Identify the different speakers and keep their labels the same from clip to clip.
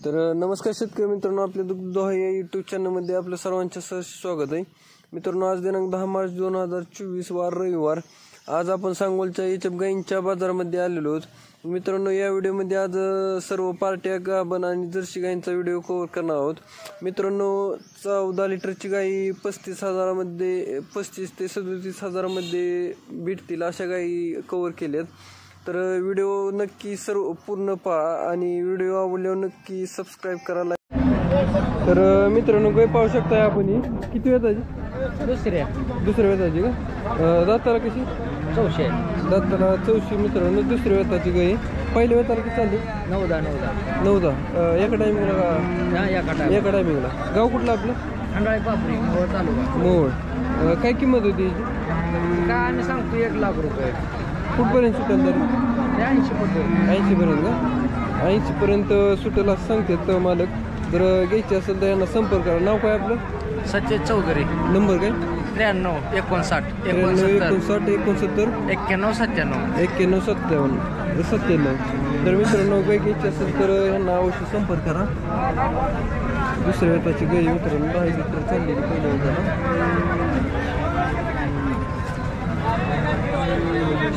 Speaker 1: तर नमस्कार शेतकरी मित्रांनो, आपल्या दुग्धदोहा या यूट्यूब चॅनलमध्ये आपल्या सर्वांचं सहर्ष स्वागत आहे. मित्रांनो, आज दिनांक 10 मार्च 2024 वार रविवार. आज आपण सांगोलच्या एचएफ गाईंच्या बाजारामध्ये आलेलो आहोत. मित्रांनो, या व्हिडिओमध्ये आज सर्व पार्ट्या गाभण आणि जर्सी गाईंचा व्हिडिओ कव्हर करणार आहोत. मित्रांनो, 14 लिटरची गाई 35,000मध्ये 35 ते 37,000मध्ये भेटतील अशा गाई कव्हर केल्यात. तर व्हिडिओ नक्की सर्व पूर्ण पहा आणि व्हिडिओ आवडल्यावर नक्की सबस्क्राईब करायला. तर मित्रांनो, गाय पाहू शकताय आपण. ही किती वेताची? दुसऱ्या वेताची का? दाताला कशी?
Speaker 2: चौशे.
Speaker 1: दाताला 400. मित्रांनो, दुसऱ्या वेताची गाय. पहिल्या वेताला किती चालली? 9-10. एका टायमिंगला का? एका टायमिंगला. गाव कुठलं आपलं? मोहोळ. काय किंमत होती याची?
Speaker 2: काय आम्ही सांगतो 1 लाख रुपये.
Speaker 1: कुठपर्यंत सुटेल तरी? 80 पर्यंत का? 80 पर्यंत सुटेल असं सांगतात मालक. जर घ्यायची असेल तर यांना संपर्क करा. नाव काय आपलं?
Speaker 2: सचिन चौधरी.
Speaker 1: नंबर काय?
Speaker 2: 93 59
Speaker 1: 69 97. तर मित्रांनो, गाय घ्यायची असेल तर यांना अवश्य संपर्क करा. दुसऱ्या वेताची गाय मित्रांनो 10 लिटर चाललेली पहिल्या वेताला.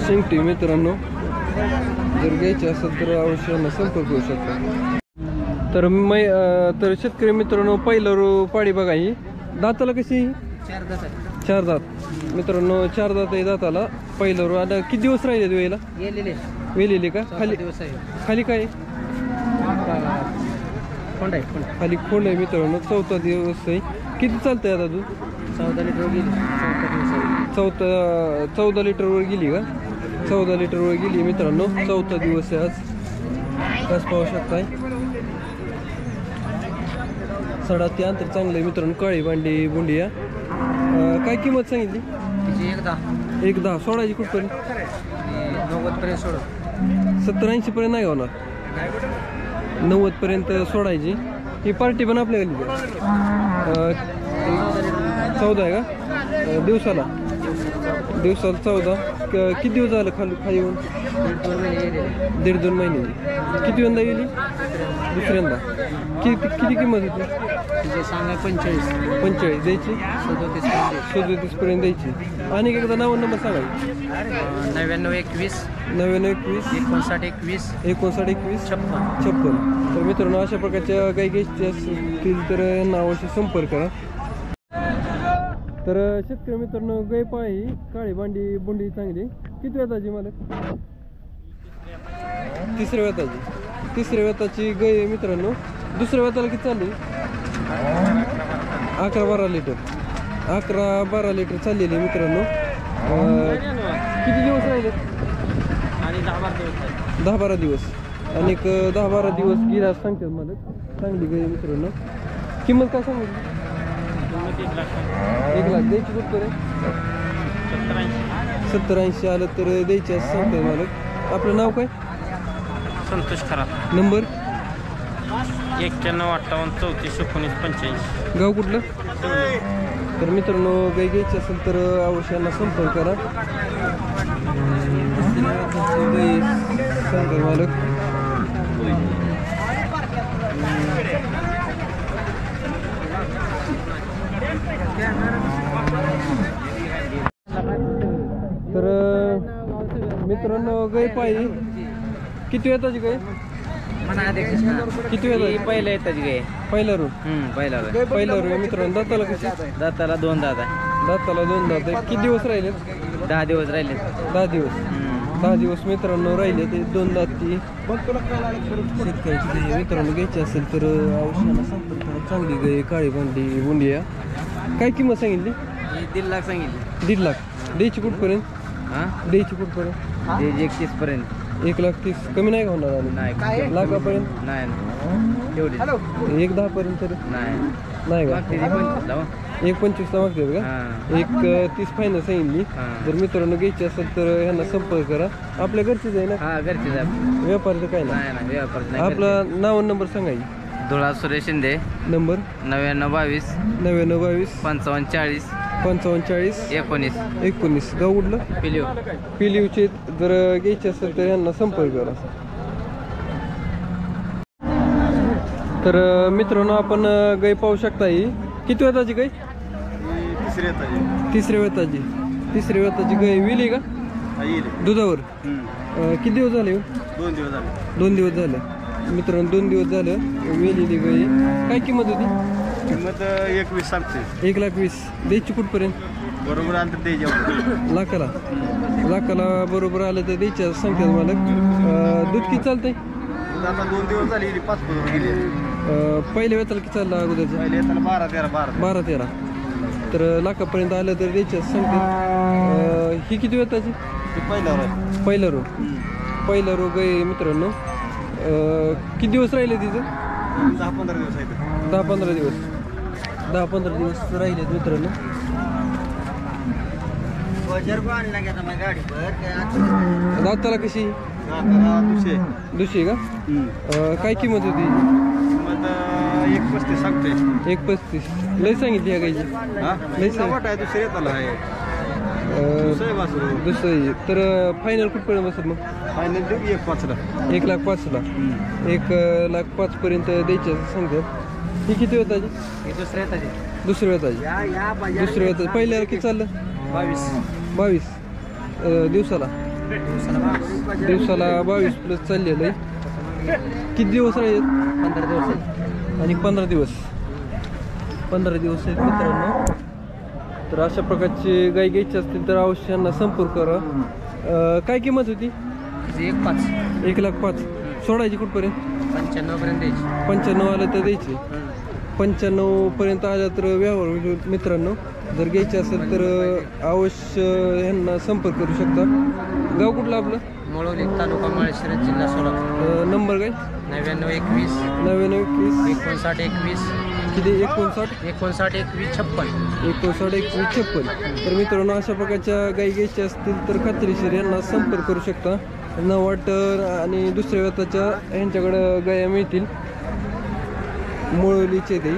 Speaker 1: शेंगटी मित्रांनो, जर घ्यायची असेल तर अवश्य यांना संपर्क करू शकता. तर शेतकरी मित्रांनो, पहिलं पाडी बघा. ही दाताला कशी? 4 दात. मित्रांनो, 4 दात आहे दाताला. पहिलं रो. आता किती दिवस राहिले वेळेला? वेलेले का? खाली काय? खाली खोंड आहे मित्रांनो. 4था दिवस आहे. किती चालतंय आता तू?
Speaker 2: 14 लिटर गेली.
Speaker 1: 14 लिटरवर गेली का? 14 लिटरवर गेली मित्रांनो. 4था दिवस आहे आज. कस पाहू शकताय. सडा ते अंतर चांगलं आहे मित्रांनो. काळी भांडी बुंडिया. काय किंमत सांगितली? 1-10. सोडायची कुठपर्यंत?
Speaker 2: 90 पर्यंत सोड.
Speaker 1: 70-80 पर्यंत नाही होणार. 90 पर्यंत सोडायची. ही पार्टी पण आपल्या गल्ली 14 आहे का? दिवसाला 14. किती दिवस झालं खाली येऊन? 1.5-2 महिने. किती वेळा गेली? दुसऱ्यांदा. किती किंमत होती? 45 द्यायची. 37 पर्यंत द्यायची. आणि एकदा नाव नंबर सांगायची.
Speaker 2: 9921
Speaker 1: 5921 56. तर मित्रांनो, अशा प्रकारच्या गाई घ्यायची असतील तर यांना अवश्य संपर्क करा. तर शेतकरी मित्रांनो, गाय पाही काळी भांडी बुंडी चांगली. किती वेताची मालक? तिसऱ्या वेताची गाय मित्रांनो. दुसऱ्या वेताला किती चालली? 11-12 लिटर. 11-12 लिटर चाललेली मित्रांनो. किती दिवस राहिले? 10-12 दिवस. आणि 10-12 दिवस गिरा सांगतात मालक. चांगली गाय मित्रांनो. किंमत काय सांगितली? 1 लाख. द्यायची कुठपर्यंत? 70-80 आलं तर द्यायची असं सांगतात मालक. आपलं नाव काय?
Speaker 2: संतोष खरा.
Speaker 1: नंबर?
Speaker 2: 9158
Speaker 1: गाव कुठलं? तर मित्रांनो, गाय घ्यायची असेल तर अवश्य यांना संपर्क करा. सांगतात मालक. तर मित्रांनो, गाय पाहिजे. किती वेताची गाय? किती वेताची?
Speaker 2: पहिल्या येताची गाय.
Speaker 1: पहिला रो.
Speaker 2: पहिला
Speaker 1: रो मित्रांनो. दाताला कशी?
Speaker 2: दाताला 2 दात आहे.
Speaker 1: दाताला 2 दात आहे. किती दिवस राहिले?
Speaker 2: 10 दिवस राहिले.
Speaker 1: 10 दिवस मित्रांनो राहिले. ते 2 दाती शेतकऱ्याची गाय मित्रांनो घ्यायची असेल तर औषधाला संपर्क करा. चांगली गाय काळी भांडी बुंडिया. काय किंमत सांगितली?
Speaker 2: 1.5 लाख सांगितली.
Speaker 1: 1.5 लाख. द्यायची कुठपर्यंत? द्यायची कुठपर्यंत?
Speaker 2: 31 पर्यंत.
Speaker 1: 1,30,000 कमी नाही का होणार?
Speaker 2: नाही.
Speaker 1: लाखापर्यंत
Speaker 2: नाही. एवढी
Speaker 1: 1,10 पर्यंत तरी नाही का? 1,25 मागतात का? 1,30 फायनल सांगितली. जर मित्रांनो घ्यायची असेल तर ह्यांना संपर्क करा. आपल्या घरचीच आहे ना?
Speaker 2: घरचीच आहे.
Speaker 1: व्यापारचं काय नाही.
Speaker 2: व्यापार.
Speaker 1: आपला नाव नंबर सांगायची.
Speaker 2: धुळा सुरेश शिंदे.
Speaker 1: नंबर?
Speaker 2: 9922
Speaker 1: 5540
Speaker 2: 19.
Speaker 1: गाव कुठलं? पिलीवचे. जर घ्यायचे असेल तर यांना संपर्क करा. तर मित्रांनो आपण गाय पाहू शकता ही किती वेताची गाय? तिसऱ्या वेताची. तिसऱ्या वेताची गाय विली का दुधावर? किती दिवस झाले? 2 दिवस झाले मित्रांनो. 2 दिवस झालं वेलेली गाय. काय किंमत होती?
Speaker 3: किंमत 21 सांगते.
Speaker 1: 1,20,000 द्यायची कुठपर्यंत?
Speaker 3: बरोबर आलं तर द्यायच्या
Speaker 1: लाखाला बरोबर आलं तर द्यायच्या सांगतात मालक. दूध किती चालतंय?
Speaker 3: आता 2 दिवस झाले 5 बरोबर गेले.
Speaker 1: पहिल्या वेताला किती चालला अगोदरचं?
Speaker 3: पहिले त्याला
Speaker 1: 12-13. तर लाखापर्यंत आलं तर द्यायच्या सांगतात. ही किती वेताची? पहिला रो गाय मित्रांनो. किती दिवस राहिले तिचं?
Speaker 3: 10-15 दिवस आहेत.
Speaker 1: 10-15 दिवस राहिलेत मित्रांनो. दाताला कशी? दुसरी का? काय किंमत होती?
Speaker 3: किंमत 1.35 सांगते.
Speaker 1: 1.35 लय सांगितली ह्या गायची. लय
Speaker 3: वाट आहे. दुसरी येताला आहे.
Speaker 1: दुसरी तर फायनल कुठपर्यंत बसत मग?
Speaker 3: फायनल 1.5 ला.
Speaker 1: 1,05,000 1,05,000 पर्यंत द्यायचे सांगतात. ही किती वेताची? दुसऱ्या वेताची. पहिल्याला किती चाललं? 22 दिवसाला 22 प्लस चाललेलं आहे. किती दिवस राहिले? 15 दिवस. 15 दिवस आहेत मित्रांनो. तर अशा प्रकारची गाय घ्यायची असतील तर अवश्य यांना संपर्क करा. काय किंमत होती? 1,05,000 सोडायची कुठपर्यंत?
Speaker 2: 95 पर्यंत द्यायची.
Speaker 1: 95 आलं तर द्यायची. 95 पर्यंत आलं तर व्यवहार होईल मित्रांनो. जर घ्यायचे असेल तर अवश्य ह्यांना संपर्क करू शकता. गाव कुठलं आपलं?
Speaker 2: मोळवली तालुका माळशिरस जिल्हा सोलापूर.
Speaker 1: नंबर काय?
Speaker 2: 9921 5921
Speaker 1: किती? 59-21-56. तर मित्रांनो अशा प्रकारच्या गाई घ्यायच्या असतील तर खात्रीशीर यांना संपर्क करू शकता. नवाटर आणि दुसऱ्या वेताच्या ह्यांच्याकडं गाया मिळतील. मोळवलीचे ते.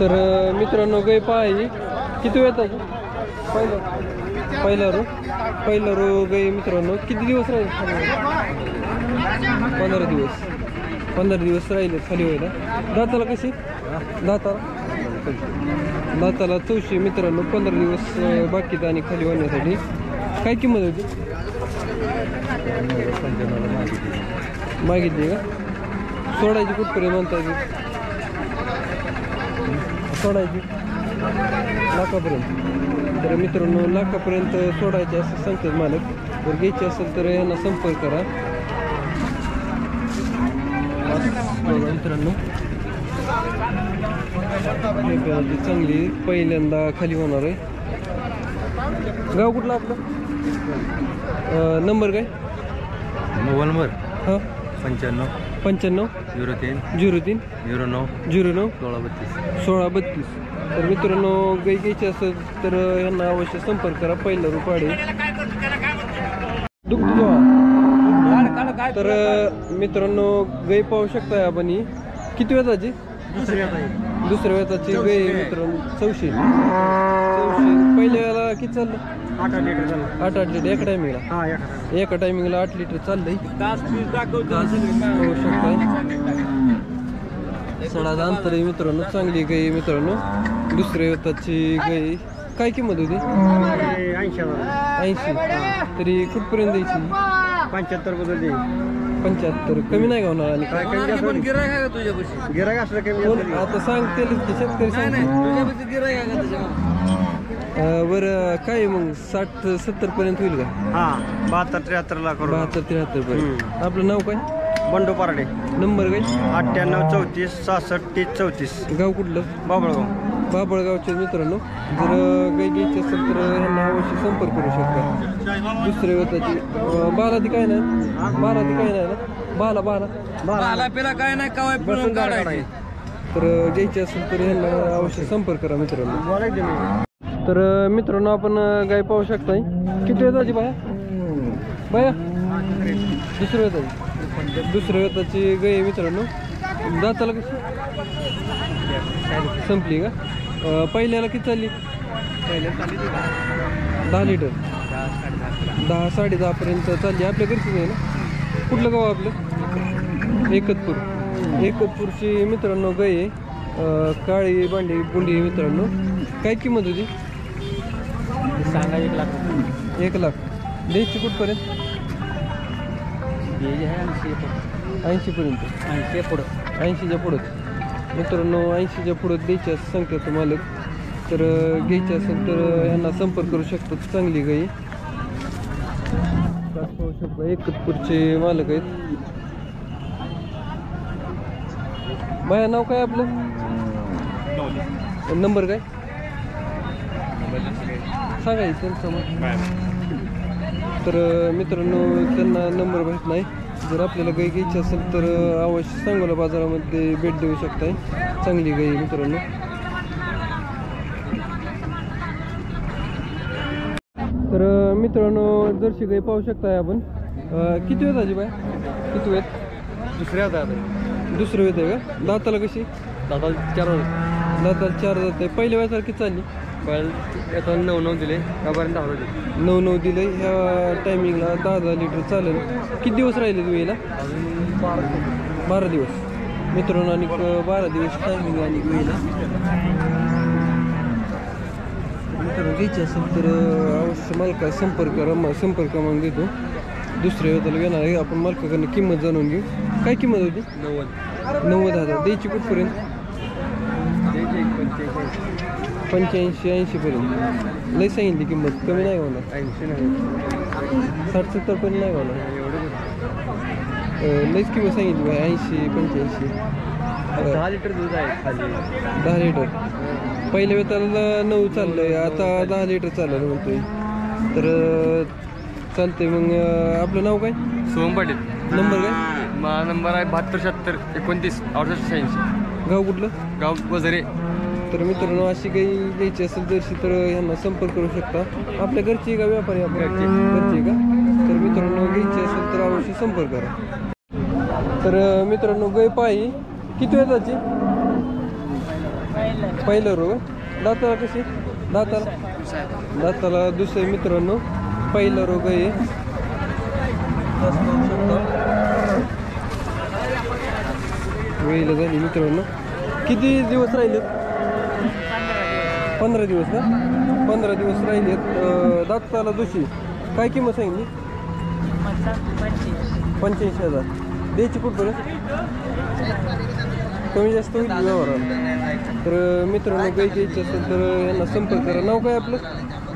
Speaker 1: तर मित्रांनो गाय पाहायची किती वेताची? पहिला रो गाय मित्रांनो. किती दिवस राहिले? 15 दिवस राहिले खाली व्हायला. दाताला कशी? दाताला 400 मित्रांनो. 15 दिवस बाकीत आणि खाली होण्यासाठी. काय किंमत होती? मागितली का? सोडायची कुठपर्यंत म्हणता येईल? सोडायची लाखापर्यंत. तर मित्रांनो लाखापर्यंत सोडायचे असं सांगतात मालक. जर घ्यायचे असेल तर यांना संपर्क करा. मित्रांनो चांगली पहिल्यांदा खाली होणार आहे. गाव कुठलं आपलं? नंबर काय?
Speaker 3: मोबाईल नंबर
Speaker 1: हां
Speaker 3: 95
Speaker 1: 03
Speaker 3: 09
Speaker 1: 1632. तर मित्रांनो गाय घ्यायची असेल तर यांना अवश्य संपर्क करा. पहिला रुपाडे तर मित्रांनो गाय पाहू शकताय आपण. ही किती वेताची? दुसऱ्या वेताची गाय मित्रांनो. 400. पहिल्या वेळेला किती चाललं? 8 लिटर एका टायमिंगला. एका टायमिंगला 8 लिटर चाललंय. पाहू शकताय. सडाचं अंतर आहे मित्रांनो. चांगली गाय मित्रांनो. दुसऱ्या वेताची गाय. काय किंमत होती? 80. तरी कुठपर्यंत द्यायची? 75 बद्दल 75. कमी नाही का होणार? आणि गिरायक असलं कमी आता सांगते शेतकरी सांगते. बरं काय मग 60-70 पर्यंत होईल का?
Speaker 3: 72-73 लाख.
Speaker 1: 72-73 पर्यंत. आपलं नाव काय?
Speaker 3: बंडू पारडे.
Speaker 1: नंबर काय?
Speaker 3: 98-34-66-30-34.
Speaker 1: गाव कुठलं? बाबळगावचे मित्रांनो. जर गाय घ्यायची असेल तर ह्यांना अवश्य संपर्क करू शकता. दुसऱ्या वेताची बालाती काय नाही ना? बाला पेला काय नाही काढायची. तर घ्यायची असेल तर ह्यांना अवश्य संपर्क करा मित्रांनो. तर मित्रांनो आपण गाय पाहू शकताय. किती वेताची बाया? दुसऱ्या वेताची गाय मित्रांनो. दाताला कशी? संपली का? पहिल्याला किती चालली? 10 लिटर. 10-10.5 पर्यंत चालली. आपल्या घरचीच आहे ना? कुठलं गाव आपलं? एकतपूर. एकतपूरची मित्रांनो गाय आहे. काळी बांडी बुंडी मित्रांनो. काय किंमत होती?
Speaker 2: सांगा 1 लाख
Speaker 1: 1 लाख. द्यायची कुठपर्यंत? 80 पर्यंत.
Speaker 2: 80 पुढं
Speaker 1: 80च्या पुढं मित्रांनो. 80च्या पुढं द्यायची असं सांगतात मालक. तर घ्यायची असेल तर यांना संपर्क करू शकतात. चांगली गाई पाहू शकता. एकतपूरचे मालक आहेत. बाया नाव काय आपलं? नंबर काय सांगायचं त्यांचं मग. तर मित्रांनो त्यांना नंबर माहीत नाही. जर आपल्याला गाई घ्यायची असेल तर अवश्य सांगोला बाजारामध्ये भेट देऊ शकताय. चांगली गाई मित्रांनो. तर मित्रांनो जर्सी गाई पाहू शकताय आपण. किती वेळ झाली बाय? किती वेळ?
Speaker 3: दुसऱ्या
Speaker 1: दुसरं वेळ आहे का? दाताला कशी?
Speaker 3: दाताला 4
Speaker 1: दाताला 4 जात आहे. पहिल्या वेळेस किती चालली?
Speaker 3: आता 9 दिले. त्यापर्यंत 10 दिले.
Speaker 1: 9 दिले. ह्या टायमिंगला 10 लिटर चालेल. किती दिवस राहिले तुम्ही याला? 12 दिवस मित्रांनो. आणि 12 दिवस टायमिंग आणि वेळेला मित्रांनो घ्यायची असेल तर अवश्य मालका संपर्क क्रमांक देतो. दुसऱ्या वेळेला घेणार आहे आपण. मालकाकडनं किंमत जाणून घेऊ. काय किंमत होती? 90,000. द्यायची कुठपर्यंत? 85-80 पर्यंत. लई सांगितली किंमत. कमी नाही होणार.
Speaker 3: 80 नाही.
Speaker 1: 60-70 पर्यंत नाही होणार. लईच किंमत सांगितली 80-85.
Speaker 3: 10 लिटर दूध आहे खाली.
Speaker 1: 10 लिटर. पहिल्या वेळेला 9 चाललंय. आता 10 लिटर चाललं म्हणतोय. तर चालतंय. मग आपलं नाव काय?
Speaker 3: सोहम पाटील.
Speaker 1: नंबर काय?
Speaker 3: माझा नंबर आहे 72 76 29 68
Speaker 1: गाव कुठलं?
Speaker 3: गाव वजरे.
Speaker 1: तर मित्रांनो अशी काही घ्यायची असेल जर्सी तर ह्यांना संपर्क करू शकता. आपल्या घरची का व्यापारी? आपण घरची का? तर मित्रांनो घ्यायची असेल तर अवश्य संपर्क करा. तर मित्रांनो गाय पाही किती वेळ जायची? पहिलं रोग. दाताला कशी? दाताला दुसरे मित्रांनो. पहिलं रोग आहे. वेळेला झाली मित्रांनो. किती दिवस राहिलेत? 15 दिवस का? 15 दिवस राहिलेत. दाताला दुसरी. काय किंमत सांगितली? 85,000. द्यायची कुठपर्यंत? कमी जास्त होईल व्यवहारात. तर मित्रांनो गाई घ्यायची असेल तर यांना संपर्क करा. नाव काय आपलं?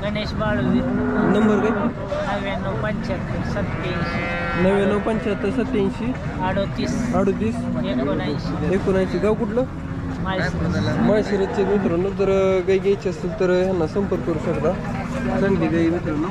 Speaker 2: गणेश बाळवी.
Speaker 1: नंबर काय?
Speaker 2: 99 75 87
Speaker 1: 38 19 गाव कुठलं? माळशिरसचे मित्रांनो. तर गाई घ्यायची असेल तर ह्यांना संपर्क करू शकता. चांगली गाई मित्रांनो.